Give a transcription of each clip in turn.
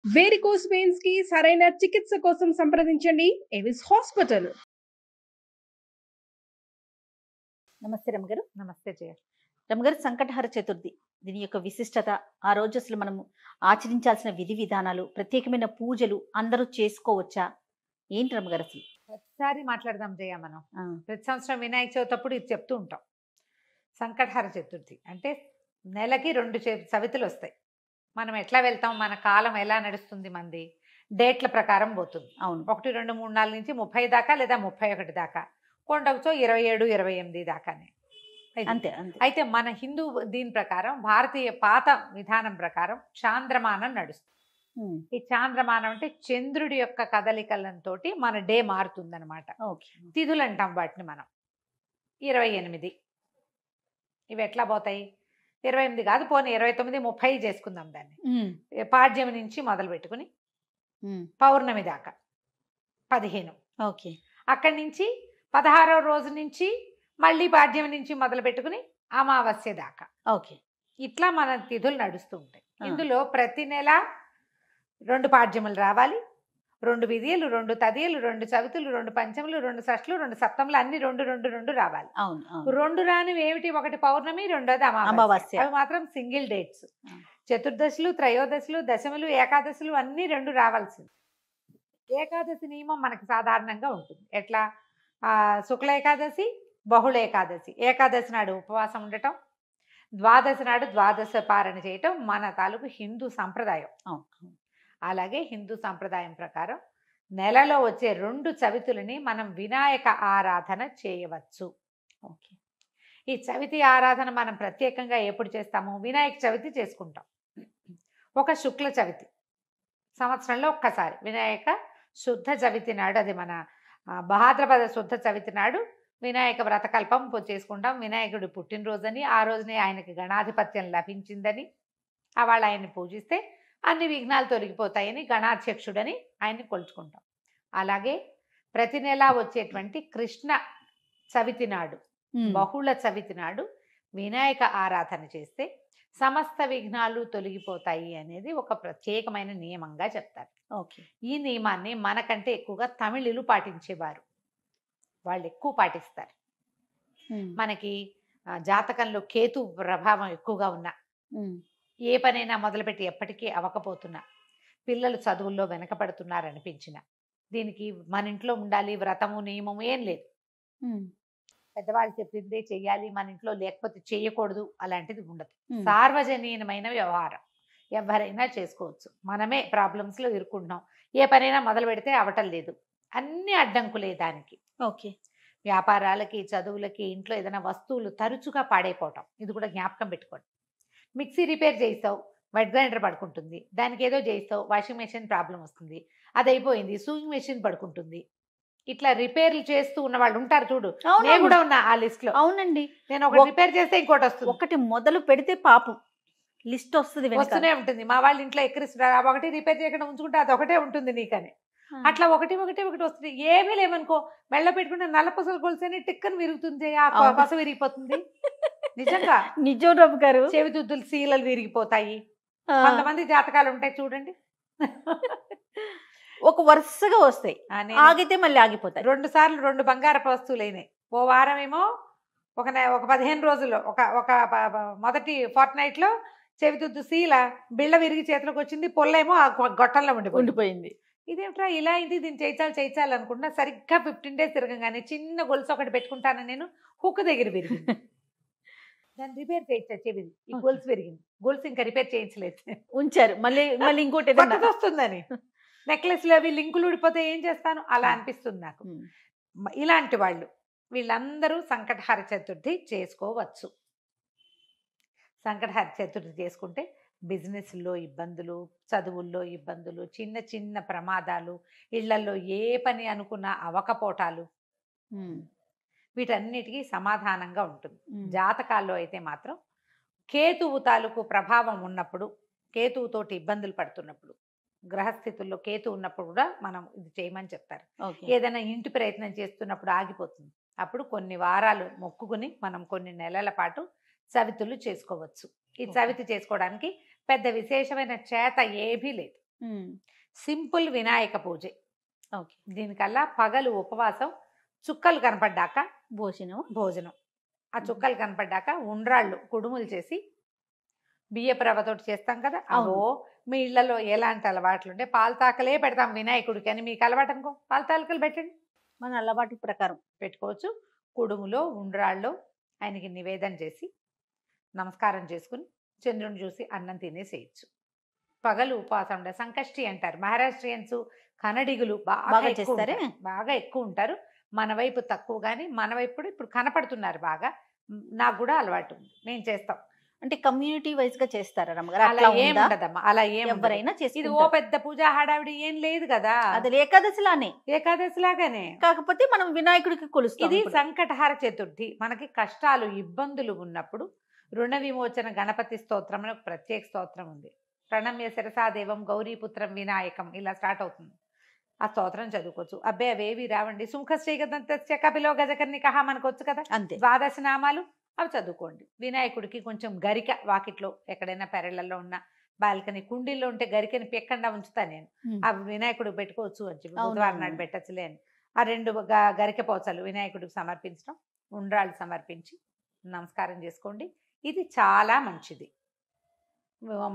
Varicose veins కి సరైన చికిత్స కోసం సంప్రదించండి ఎవిస్ హాస్పిటల్. నమస్తే రమగారు. నమస్తే జయ. రమగారు, సంకటహర చతుర్థి దీని యొక్క విశిష్టత, ఆ రోజు అసలు మనము ఆచరించాల్సిన విధి విధానాలు, ప్రత్యేకమైన పూజలు అందరూ చేసుకోవచ్చా, ఏంటి రమగారు అసలు? ప్రతిసారి మాట్లాడదాం జయ. మనం ప్రతి సంవత్సరం వినాయక చవితి అప్పుడు ఇది చెప్తూ ఉంటాం. సంకటహర చతుర్థి అంటే నెలకి 2 చవితులు వస్తాయి. మనం ఎట్లా వెళ్తాం, మన కాలం ఎలా నడుస్తుంది, మంది డేట్ల ప్రకారం పోతుంది. అవును, 1, 2, 3, 4 నుంచి 30 దాకా లేదా 31 దాకా, కొండకుతో 27, 28 దాకానే. అంతే అంతే. అయితే మన హిందూ దీని ప్రకారం, భారతీయ పాత విధానం ప్రకారం చాంద్రమానం నడుస్తుంది. ఈ చాంద్రమానం అంటే చంద్రుడి యొక్క కదలికలతో మన డే మారుతుంది అనమాట. తిథులు అంటాం వాటిని మనం. 28 ఇవి ఎట్లా పోతాయి? 28 కాదు, పోనీ 29, 30 చేసుకుందాం దాన్ని. పాడ్యమి నుంచి మొదలు పెట్టుకుని పౌర్ణమి దాకా 15. ఓకే. అక్కడి నుంచి 16వ రోజు నుంచి మళ్ళీ పాడ్యమి నుంచి మొదలు పెట్టుకుని అమావాస్య దాకా. ఓకే. ఇట్లా మన తిథులు నడుస్తూ ఉంటాయి. ఇందులో ప్రతి నెల 2 పాడ్యములు రావాలి, 2 విధియలు, 2 తదియలు, 2 చవితులు, 2 పంచములు, 2 షష్ఠులు, 2 సప్తములు, అన్ని 2 రావాలి. 2 రానివి ఏమిటి? ఒకటి పౌర్ణమి, రెండోది అమావాస్య. అవి మాత్రం సింగిల్ డేట్స్. చతుర్దశులు, త్రయోదశులు, దశములు, ఏకాదశులు అన్ని 2 రావాల్సింది. ఏకాదశి నియమం మనకి సాధారణంగా ఉంటుంది. ఎట్లా? శుక్ల ఏకాదశి, బహుళ ఏకాదశి. ఏకాదశి నాడు ఉపవాసం ఉండటం, ద్వాదశి నాడు ద్వాదశ పారణ చేయటం మన తాలూకు హిందూ సంప్రదాయం. అలాగే హిందూ సంప్రదాయం ప్రకారం నెలలో వచ్చే 2 చవితులని మనం వినాయక ఆరాధన చేయవచ్చు. ఓకే. ఈ చవితి ఆరాధన మనం ప్రత్యేకంగా ఎప్పుడు చేస్తాము? వినాయక చవితి చేసుకుంటాం. ఒక శుక్ల చవితి సంవత్సరంలో ఒక్కసారి వినాయక శుద్ధ చవితి నాడు, అది మన భాద్రపద శుద్ధ చవితి నాడు వినాయక వ్రతకల్పం చేసుకుంటాం. వినాయకుడి పుట్టినరోజని, ఆ రోజునే ఆయనకి గణాధిపత్యం లభించిందని, వాళ్ళు ఆయన్ని పూజిస్తే అన్ని విఘ్నాలు తొలగిపోతాయని గణాధ్యక్షుడని ఆయన్ని కొలుచుకుంటాం. అలాగే ప్రతి నెల వచ్చేటువంటి కృష్ణ చవితి నాడు, బహుళ చవితి నాడు వినాయక ఆరాధన చేస్తే సమస్త విఘ్నాలు తొలగిపోతాయి అనేది ఒక ప్రత్యేకమైన నియమంగా చెప్తారు. ఓకే. ఈ నియమాన్ని మనకంటే ఎక్కువగా తమిళులు పాటించేవారు. వాళ్ళు ఎక్కువ పాటిస్తారు. మనకి జాతకంలో కేతు ప్రభావం ఎక్కువగా ఉన్నా, ఏ పనైనా మొదలుపెట్టి ఎప్పటికీ అవ్వకపోతున్నా, పిల్లలు చదువుల్లో వెనకపడుతున్నారనిపించిన, దీనికి మన ఇంట్లో ఉండాలి వ్రతము నియమము ఏం లేదు. పెద్దవాళ్ళు చెప్పిందే చెయ్యాలి, మన ఇంట్లో లేకపోతే చేయకూడదు, అలాంటిది ఉండదు. సార్వజనీయమైన వ్యవహారం, ఎవరైనా చేసుకోవచ్చు. మనమే ప్రాబ్లమ్స్లో ఇరుక్కుంటున్నాం. ఏ పనైనా మొదలు పెడితే అవటం లేదు, అన్ని అడ్డంకులే దానికి. ఓకే. వ్యాపారాలకి, చదువులకి, ఇంట్లో ఏదైనా వస్తువులు తరచుగా పాడైపోవటం, ఇది కూడా జ్ఞాపకం పెట్టుకోండి. మిక్సీ రిపేర్ చేయిస్తావు, వెట్ గ్రైండర్ పడుకుంటుంది. దానికి ఏదో చేయిస్తావు, వాషింగ్ మెషిన్ ప్రాబ్లం వస్తుంది, అది అయిపోయింది, సూయింగ్ మెషిన్ పడుకుంటుంది. ఇట్లా రిపేర్లు చేస్తూ ఉన్న వాళ్ళు ఉంటారు చూడు. నేను కూడా ఉన్నా ఆ లిస్ట్ లో. అవునండి. నేను ఒకటి రిపేర్ చేస్తే ఇంకోటి వస్తుంది. ఒకటి మొదలు పెడితే పాపం లిస్ట్ వస్తూనే ఉంటుంది. మా వాళ్ళ ఇంట్లో ఎక్కిరిస్తున్నారు, ఒకటి రిపేర్ చేయకుండా ఉంచుకుంటే అది ఒకటే ఉంటుంది నీకని. అట్లా ఒకటి వస్తుంది. ఏమీ లేవనుకో, మెళ్ళ పెట్టుకుంటే నల్ల పసలు కొలిసేనే టిక్కని విరుగుతుంది, ఆ పస విరిగిపోతుంది. నిజంగా నిజం రమ్మ గారు. చెవిదుద్దులు సీలలు విరిగిపోతాయి. కొంతమంది జాతకాలు ఉంటాయి చూడండి, ఒక వరుసగా వస్తాయి, ఆగితే మళ్ళీ ఆగిపోతాయి. 2 సార్లు 2 బంగారపు వస్తువులు అయినాయి. ఓ వారం ఏమో ఒక 15 రోజుల్లో ఒక మొదటి ఫోర్ట్ నైట్ లో చెవిదుద్దు సీల బిళ్ళ విరిగి చేతిలోకి వచ్చింది, పొల్లేమో ఆ గొట్టంలో ఉండిపోయింది. ఇదేమిట్రా ఇలా అయింది, దీన్ని చేయించాలి అనుకుంటున్నా. సరిగ్గా 15 days తిరగగానే చిన్న గొలుసు ఒకటి పెట్టుకుంటాను నేను, హుక్ దగ్గర విరిగింది. దాన్ని రిపేర్ చేయించా, చెవిది ఈ గొలుసు విరిగింది. గొలుసు ఇంకా రిపేర్ చేయించలేదు, ఉంచారు. మళ్ళీ ఇంకోటి వస్తుందని. నెక్లెస్లు అవి లింకులు ఊడిపోతే ఏం చేస్తాను, అలా అనిపిస్తుంది నాకు. ఇలాంటి వాళ్ళు వీళ్ళందరూ సంకటహర చతుర్థి చేసుకోవచ్చు. సంకటహర చతుర్థి చేసుకుంటే బిజినెస్లో ఇబ్బందులు, చదువుల్లో ఇబ్బందులు, చిన్న చిన్న ప్రమాదాలు, ఇళ్లలో ఏ పని అనుకున్నా అవకపోటాలు, వీటన్నిటికీ సమాధానంగా ఉంటుంది. జాతకాల్లో అయితే మాత్రం కేతువు తాలూకు ప్రభావం ఉన్నప్పుడు, కేతువుతోటి ఇబ్బందులు పడుతున్నప్పుడు, గ్రహస్థితుల్లో కేతు ఉన్నప్పుడు కూడా మనం ఇది చేయమని చెప్తారు. ఏదైనా ఇంటి ప్రయత్నం చేస్తున్నప్పుడు ఆగిపోతుంది, అప్పుడు కొన్ని వారాలు మొక్కుకుని మనం కొన్ని నెలల పాటు చవితులు చేసుకోవచ్చు. ఈ చవితి చేసుకోవడానికి పెద్ద విశేషమైన చేత ఏమీ లేదు. సింపుల్ వినాయక పూజ. ఓకే. దీనికల్లా పగలు ఉపవాసం, చుక్కలు కనపడ్డాక భోజనం. ఆ చుక్కలు కనపడ్డాక ఉండ్రాళ్ళు కుడుములు చేసి బియ్యపు రవ్వతోటి చేస్తాం కదా, అవో మీ ఇళ్లలో ఎలాంటి అలవాట్లు ఉంటే పాలతాకలే పెడతాం వినాయకుడికి అని మీకు అలవాటు అనుకో, పాలతాకలు పెట్టండి, మన అలవాటు ప్రకారం పెట్టుకోవచ్చు. కుడుములో ఉండ్రాళ్ళు ఆయనకి నివేదన చేసి నమస్కారం చేసుకుని చంద్రుని చూసి అన్నం తినేసేయచ్చు. పగలు ఉపవాసం ఉండే సంకష్టి అంటారు. మహారాష్ట్రియన్స్ కన్నడిగులు బాగా ఎక్కువ ఉంటారు. మన వైపు తక్కువ, కానీ మన వైపు ఇప్పుడు కనపడుతున్నారు బాగా. నాకు కూడా అలవాటు ఉంది, నేను చేస్తాం. అంటే కమ్యూనిటీ వైజ్ గా చేస్తారా రమ్మగారు? అలా ఏం ఉండదమ్మా, అలా ఎవరైనా ఇది ఓ పెద్ద పూజ హడావిడి ఏం లేదు కదా. అది ఏకాదశిలానే, ఏకాదశిలాగానే, కాకపోతే మనం వినాయకుడికి కొలుస్తాం. ఇది సంకటహార చతుర్థి. మనకి కష్టాలు ఇబ్బందులు ఉన్నప్పుడు రుణ విమోచన గణపతి స్తోత్రం అని ఒక ప్రత్యేక స్తోత్రం ఉంది. ప్రణమ్య శిరసాదేవం గౌరీపుత్రం వినాయకం ఇలా స్టార్ట్ అవుతుంది. ఆ స్తోత్రం చదువుకోవచ్చు. అబ్బే అవేవి రావండి, సుముఖశ్రీగదంతస్య కపిలో గజకర్ణికః మనకు వచ్చు కదా, అంతే. 12 నామాలు అవి చదువుకోండి. వినాయకుడికి కొంచెం గరిక వాకిట్లో ఎక్కడైనా పెరళ్లలో ఉన్న బాల్కనీ కుండీల్లో ఉంటే గరికని పెక్కండా ఉంచుతా నేను. అవి వినాయకుడికి పెట్టుకోవచ్చు అని చెప్పి బుధవారం నాడు పెట్టచ్చులే అని ఆ 2 గరిక పోచలు వినాయకుడికి సమర్పించడం, ఉండ్రాళ్ళు సమర్పించి నమస్కారం చేసుకోండి. ఇది చాలా మంచిది.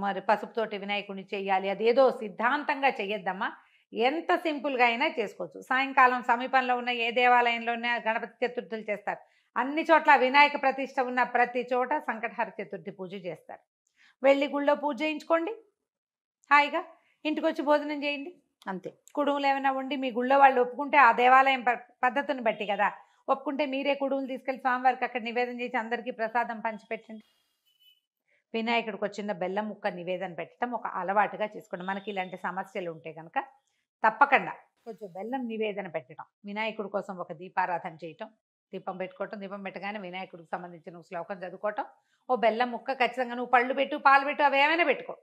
మరి పసుపుతోటి వినాయకుడిని చెయ్యాలి అదేదో సిద్ధాంతంగా చెయ్యొద్దమ్మా. ఎంత సింపుల్గా అయినా చేసుకోవచ్చు. సాయంకాలం సమీపంలో ఉన్న ఏ దేవాలయంలోనే గణపతి చతుర్థులు చేస్తారు. అన్ని చోట్ల వినాయక ప్రతిష్ట ఉన్న ప్రతి చోట సంకటహార చతుర్థి పూజ చేస్తారు. వెళ్ళి గుళ్ళో పూజ చేయించుకోండి, హాయిగా ఇంటికి వచ్చి భోజనం చేయండి, అంతే. కుడుములు ఏమైనా ఉండి మీ గుళ్ళో వాళ్ళు ఒప్పుకుంటే, ఆ దేవాలయం పద్ధతిని బట్టి కదా, ఒప్పుకుంటే మీరే కుడుములు తీసుకెళ్ళి స్వామివారికి అక్కడ నివేదన చేసి అందరికీ ప్రసాదం పంచిపెట్టండి. వినాయకుడికి వచ్చిన బెల్లం ముక్క నివేదన పెట్టడం ఒక అలవాటుగా చేసుకోండి. మనకి ఇలాంటి సమస్యలు ఉంటే కనుక తప్పకుండా కొంచెం బెల్లం నివేదన పెట్టడం, వినాయకుడి కోసం ఒక దీపారాధన చేయటం, దీపం పెట్టుకోవటం, దీపం పెట్టగానే వినాయకుడికి సంబంధించిన శ్లోకం చదువుకోవటం, ఓ బెల్లం ముక్క ఖచ్చితంగా నువ్వు పళ్ళు పెట్టు పాలు పెట్టు అవి ఏమైనా పెట్టుకో,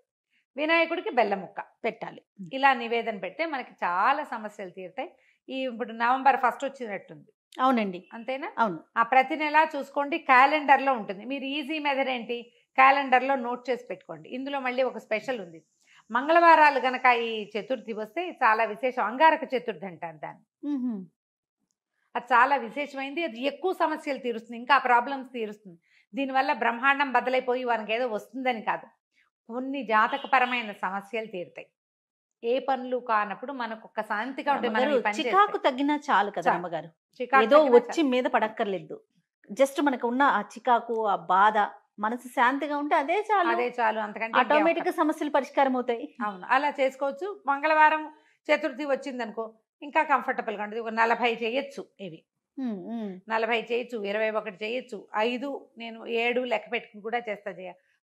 వినాయకుడికి బెల్లం ముక్క పెట్టాలి. ఇలా నివేదన పెడితే మనకి చాలా సమస్యలు తీరుతాయి. ఇప్పుడు నవంబర్ 1 వచ్చినట్టుంది. అవునండి, అంతేనా? అవును. ఆ ప్రతి నెల చూసుకోండి, క్యాలెండర్లో ఉంటుంది. మీరు ఈజీ మెథడ్ ఏంటి, క్యాలెండర్లో నోట్ చేసి పెట్టుకోండి. ఇందులో మళ్ళీ ఒక స్పెషల్ ఉంది. మంగళవారాలు గనక ఈ చతుర్థి వస్తే చాలా విశేషం. అంగారక చతుర్థి అంటారు దాన్ని. అది చాలా విశేషమైంది. అది ఎక్కువ సమస్యలు తీరుస్తుంది, ఇంకా ప్రాబ్లమ్స్ తీరుస్తుంది. దీనివల్ల బ్రహ్మాండం బద్దలైపోయి వారికి ఏదో వస్తుందని కాదు, కొన్ని జాతకపరమైన సమస్యలు తీరుతాయి. ఏ పనులు కానప్పుడు మనకు ఒక శాంతిగా ఉంటే చికాకు తగ్గినా చాలు కదా అమ్మగారు. ఏదో వచ్చి మీద పడక్కర్లేదు, జస్ట్ మనకు ఉన్న ఆ చికాకు ఆ బాధ మనసు శాంతిగా ఉంటే అదే చాలు. అంతకంటే ఆటోమేటిక్ గా సమస్యలు పరిష్కారం అవుతాయి. అవును, అలా చేసుకోవచ్చు. మంగళవారం చతుర్థి వచ్చిందనుకో ఇంకా కంఫర్టబుల్ గా ఉంటుంది. 40 చేయొచ్చు, ఇవి 40 చేయొచ్చు, 21 చేయొచ్చు, 5 నేను 7 లెక్క పెట్టుకుని కూడా చేస్తా.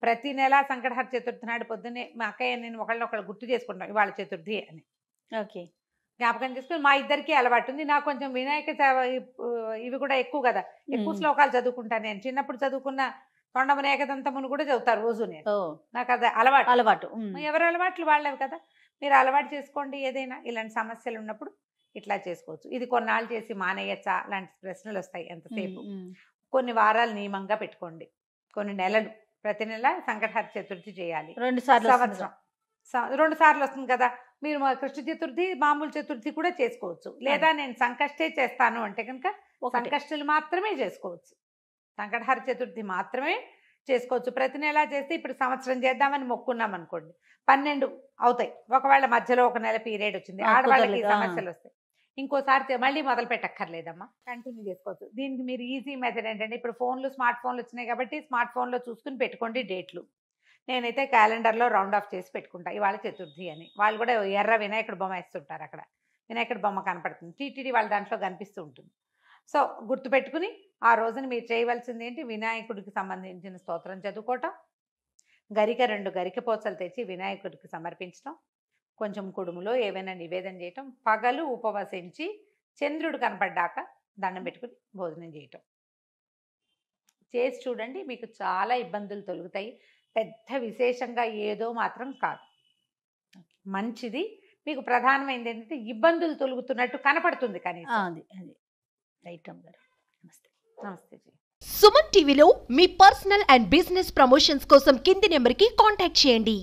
ప్రతి నెల సంకటహార చతుర్థి నాడు పొద్దున్నే మా అక్కయ్య నేను ఒకళ్ళు గుర్తు చేసుకుంటాం ఇవాళ చతుర్థి అని. ఓకే, జ్ఞాపకం చేసుకుని మా ఇద్దరికి అలవాటు ఉంది. నాకు కొంచెం వినాయక ఇవి కూడా ఎక్కువ కదా, ఎక్కువ శ్లోకాలు చదువుకుంటాను. నేను చిన్నప్పుడు చదువుకున్న తొండమున ఏకదంతమును కూడా చదువుతారు రోజు. నేను నాకు అది అలవాటు. ఎవరి అలవాట్లు వాళ్ళవి కదా, మీరు అలవాటు చేసుకోండి. ఏదైనా ఇలాంటి సమస్యలు ఉన్నప్పుడు ఇట్లా చేసుకోవచ్చు. ఇది కొన్నాళ్ళు చేసి మానేయచ్చా లాంటి ప్రశ్నలు వస్తాయి ఎంతసేపు. కొన్ని వారాలు నియమంగా పెట్టుకోండి, కొన్ని నెలలు, ప్రతి నెల సంకటహార చతుర్థి చేయాలి. 2 సార్లు సంవత్సరం 2 సార్లు వస్తుంది కదా. మీరు కృష్ణ చతుర్థి మామూలు చతుర్థి కూడా చేసుకోవచ్చు. లేదా నేను సంకష్టే చేస్తాను అంటే కనుక సంకష్టులు మాత్రమే చేసుకోవచ్చు, సంకటహార చతుర్థి మాత్రమే చేసుకోవచ్చు. ప్రతి నెల చేస్తే ఇప్పుడు సంవత్సరం చేద్దామని మొక్కున్నాం అనుకోండి, 12 అవుతాయి. ఒకవేళ మధ్యలో ఒక నెల పీరియడ్ వచ్చింది, ఆడవాళ్ళకి సమస్యలు వస్తాయి, ఇంకోసారి మళ్ళీ మొదలు పెట్టక్కర్లేదమ్మా, కంటిన్యూ చేసుకోవచ్చు. దీనికి మీరు ఈజీ మెథడ్ ఏంటంటే, ఇప్పుడు స్మార్ట్ ఫోన్లు వచ్చినాయి కాబట్టి స్మార్ట్ ఫోన్లో చూసుకుని పెట్టుకోండి డేట్లు. నేనైతే క్యాలెండర్లో రౌండ్ ఆఫ్ చేసి పెట్టుకుంటా ఇవాళ చతుర్థి అని. వాళ్ళు కూడా ఎర్ర వినాయకుడు బొమ్మ వేస్తుంటారు, అక్కడ వినాయకుడు బొమ్మ కనపడుతుంది, టీటీడీ వాళ్ళ దాంట్లో కనిపిస్తూ ఉంటుంది. సో గుర్తుపెట్టుకుని ఆ రోజున మీరు చేయవలసింది ఏంటి, వినాయకుడికి సంబంధించిన స్తోత్రం చదువుకోవటం, గరిక 2 గరిక పోచలు తెచ్చి వినాయకుడికి సమర్పించడం, కొంచెం కుడుములో ఏవైనా నివేదన చేయటం, పగలు ఉపవసించి చంద్రుడు కనపడ్డాక దండం పెట్టుకుని భోజనం చేయటం చేసి చూడండి. మీకు చాలా ఇబ్బందులు తొలుగుతాయి. పెద్ద విశేషంగా ఏదో మాత్రం కాదు, మంచిది. మీకు ప్రధానమైనది ఏంటంటే ఇబ్బందులు తొలుగుతున్నట్టు కనపడుతుంది కానీ. రైట్ అమ్మగారు, నమస్తే. నమస్తే. సుమన్ టీవీలో మీ పర్సనల్ అండ్ బిజినెస్ ప్రమోషన్స్ కోసం కింది నెంబర్కి కాంటాక్ట్ చేయండి.